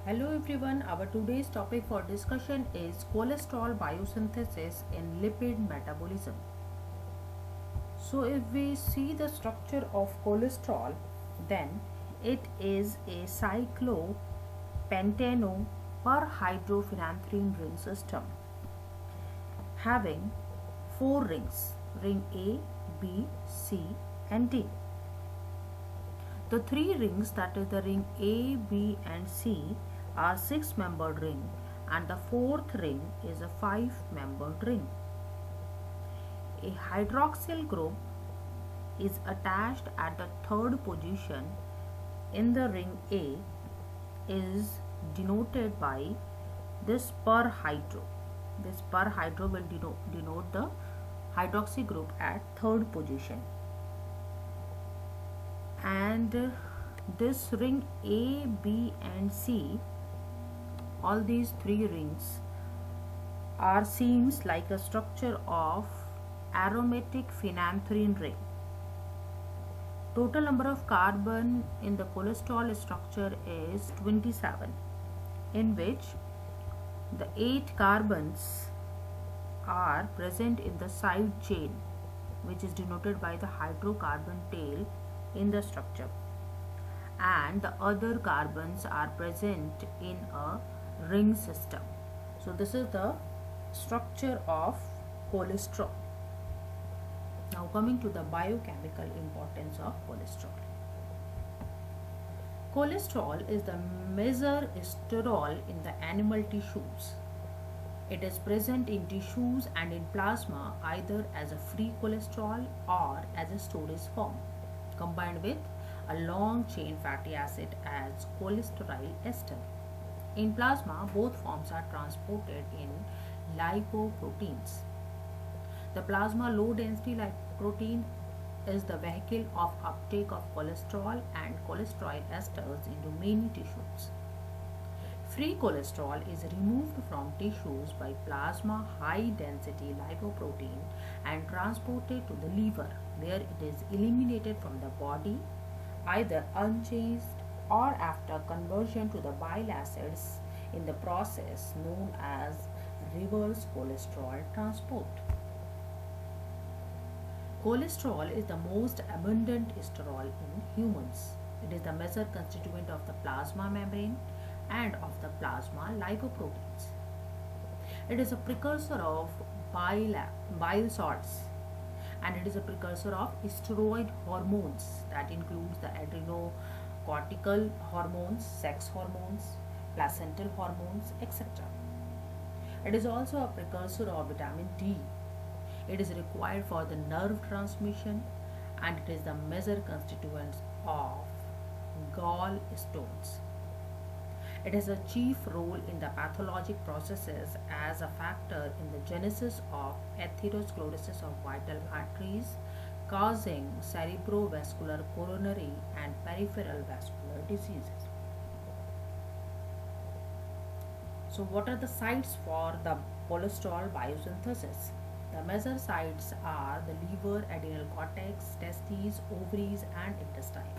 Hello everyone, our today's topic for discussion is cholesterol biosynthesis in lipid metabolism. So if we see the structure of cholesterol, then it is a cyclopentano perhydrophenanthine ring system having four rings, ring A, B, C and D. The three rings, that is the ring A, B and C, are six-membered ring, and the fourth ring is a five-membered ring. A hydroxyl group is attached at the third position in the ring A is denoted by this perhydro. This perhydro will denote the hydroxy group at third position. And this ring A, B and C, all these three rings seems like a structure of aromatic phenanthrin ring. Total number of carbon in the cholesterol structure is 27, in which the 8 carbons are present in the side chain, which is denoted by the hydrocarbon tail in the structure, and the other carbons are present in a ring system. So this is the structure of cholesterol. Now coming to the biochemical importance of cholesterol. Cholesterol is the mesosterol in the animal tissues. It is present in tissues and in plasma either as a free cholesterol or as a storage form, combined with a long chain fatty acid as cholesterol ester. In plasma, both forms are transported in lipoproteins. The plasma low density lipoprotein is the vehicle of uptake of cholesterol and cholesterol esters into many tissues. Free cholesterol is removed from tissues by plasma high density lipoprotein and transported to the liver, where it is eliminated from the body either unchanged or after conversion to the bile acids in the process known as reverse cholesterol transport. Cholesterol is the most abundant sterol in humans. It is the major constituent of the plasma membrane and of the plasma lipoproteins. It is a precursor of bile salts, and it is a precursor of steroid hormones that includes the adrenocortical hormones, sex hormones, placental hormones, etc. It is also a precursor of vitamin D. It is required for the nerve transmission, and it is the major constituent of gallstones. It has a chief role in the pathologic processes as a factor in the genesis of atherosclerosis of vital arteries, causing cerebrovascular, coronary, and peripheral vascular diseases. So, what are the sites for the cholesterol biosynthesis? The major sites are the liver, adrenal cortex, testes, ovaries, and intestine.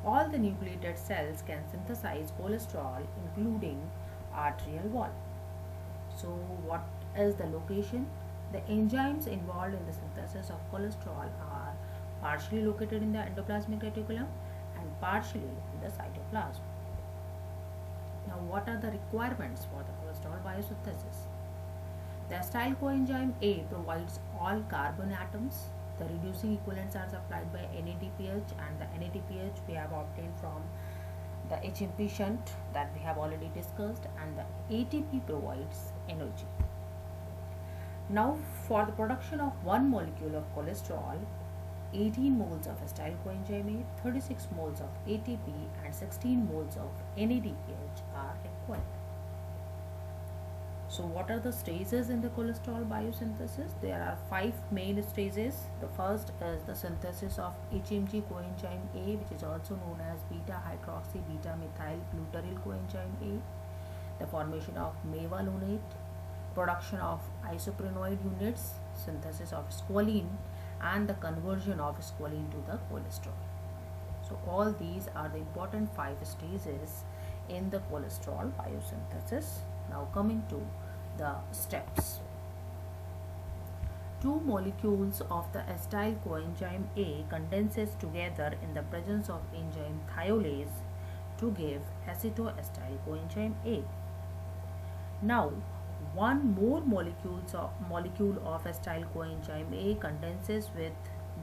All the nucleated cells can synthesize cholesterol, including arterial wall. So, what is the location? The enzymes involved in the synthesis of cholesterol are partially located in the endoplasmic reticulum and partially in the cytoplasm. Now, what are the requirements for the cholesterol biosynthesis? The acyl coenzyme A provides all carbon atoms. The reducing equivalents are supplied by NADPH, and the NADPH we have obtained from the HMP shunt that we have already discussed, and the ATP provides energy. Now for the production of one molecule of cholesterol, 18 moles of acyl coenzyme A, 36 moles of ATP and 16 moles of NADPH are required. So what are the stages in the cholesterol biosynthesis? There are 5 main stages. The first is the synthesis of HMG coenzyme A, which is also known as beta hydroxy beta methyl glutaryl coenzyme A, the formation of mevalonate, production of isoprenoid units, synthesis of squalene, and the conversion of squalene to the cholesterol. So all these are the important 5 stages in the cholesterol biosynthesis. Now coming to the steps. Two molecules of the acetyl coenzyme A condenses together in the presence of enzyme thiolase to give acetoacetyl coenzyme A. Now, one more molecule of acetyl coenzyme A condenses with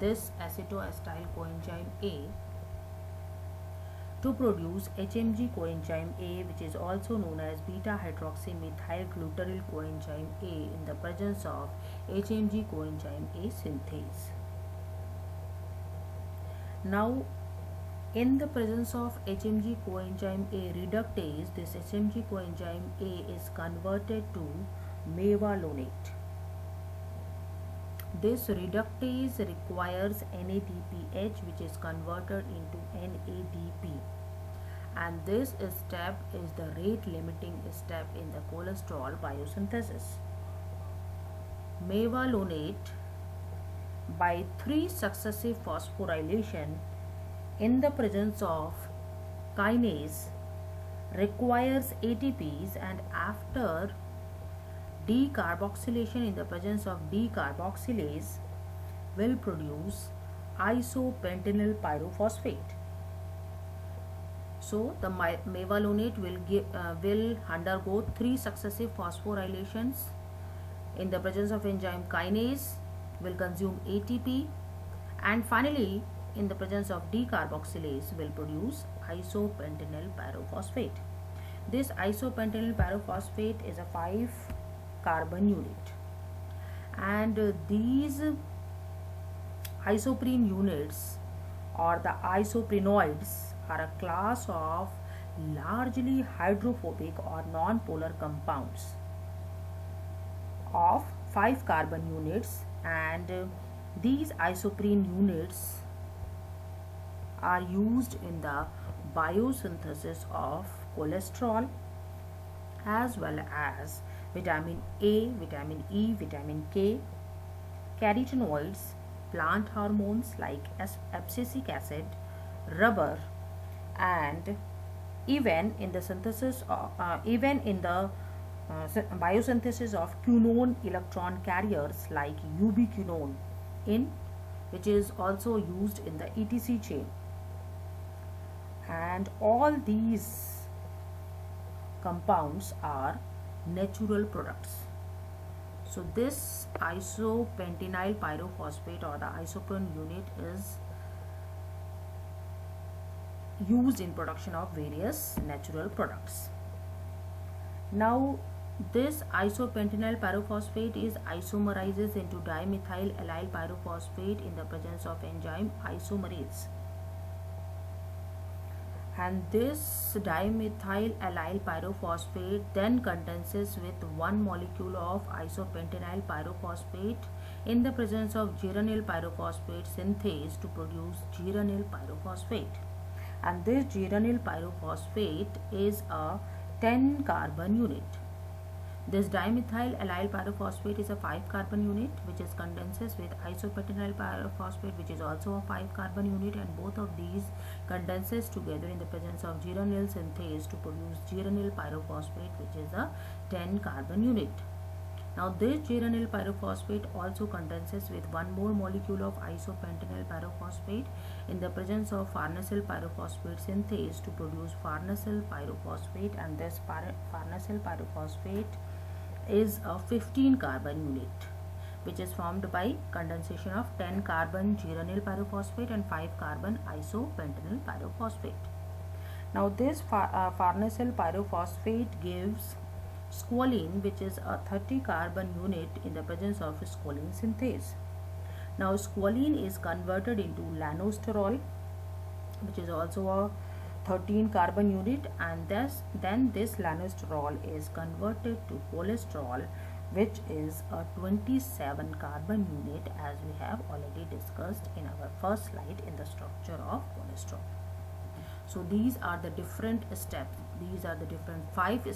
this acetoacetyl coenzyme A to produce HMG coenzyme A, which is also known as beta hydroxymethyl glutaryl coenzyme A in the presence of HMG coenzyme A synthase. Now, in the presence of HMG coenzyme A reductase, this HMG coenzyme A is converted to mevalonate. This reductase requires NADPH, which is converted into NADP, and this step is the rate limiting step in the cholesterol biosynthesis. Mevalonate, by 3 successive phosphorylation in the presence of kinase, requires ATPs, and after decarboxylation in the presence of decarboxylase will produce isopentenyl pyrophosphate. So the mevalonate will undergo 3 successive phosphorylations in the presence of enzyme kinase, will consume ATP, and finally in the presence of decarboxylase will produce isopentenyl pyrophosphate. This isopentenyl pyrophosphate is a 5 carbon unit, and these isoprene units or the isoprenoids are a class of largely hydrophobic or non-polar compounds of 5 carbon units, and these isoprene units are used in the biosynthesis of cholesterol as well as vitamin A, vitamin E, vitamin K, carotenoids, plant hormones like abscisic acid, rubber, and even in the biosynthesis of quinone electron carriers like ubiquinone, which is also used in the ETC chain. And all these compounds are natural products. So this isopentenyl pyrophosphate or the isoprene unit is used in production of various natural products. Now this isopentenyl pyrophosphate is isomerizes into dimethyl allyl pyrophosphate in the presence of enzyme isomerase, and this dimethyl allyl pyrophosphate then condenses with one molecule of isopentenyl pyrophosphate in the presence of geranyl pyrophosphate synthase to produce geranyl pyrophosphate, and this geranyl pyrophosphate is a 10 carbon unit. This dimethyl allyl pyrophosphate is a 5 carbon unit which is condenses with isopentenyl pyrophosphate, which is also a 5 carbon unit, and both of these condenses together in the presence of geranyl synthase to produce geranyl pyrophosphate, which is a 10 carbon unit. Now this geranyl pyrophosphate also condenses with one more molecule of isopentenyl pyrophosphate in the presence of farnesyl pyrophosphate synthase to produce farnesyl pyrophosphate, and this farnesyl pyrophosphate is a 15 carbon unit which is formed by condensation of 10 carbon geranyl pyrophosphate and 5 carbon isopentenyl pyrophosphate. Now this farnesyl pyrophosphate gives squalene, which is a 30 carbon unit in the presence of squalene synthase. Now squalene is converted into lanosterol, which is also a 13 carbon unit, and then this lanosterol is converted to cholesterol, which is a 27 carbon unit, as we have already discussed in our first slide in the structure of cholesterol. So these are the different steps, these are the different 5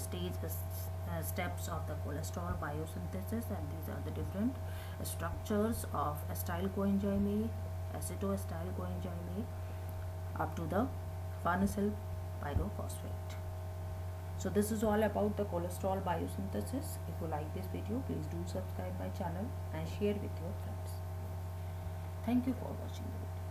steps of the cholesterol biosynthesis, and these are the different structures of acetyl coenzyme A, acetoacetyl coenzyme A, up to the farnesyl pyrophosphate. So this is all about the cholesterol biosynthesis. If you like this video, please do subscribe my channel and share with your friends. Thank you for watching the video.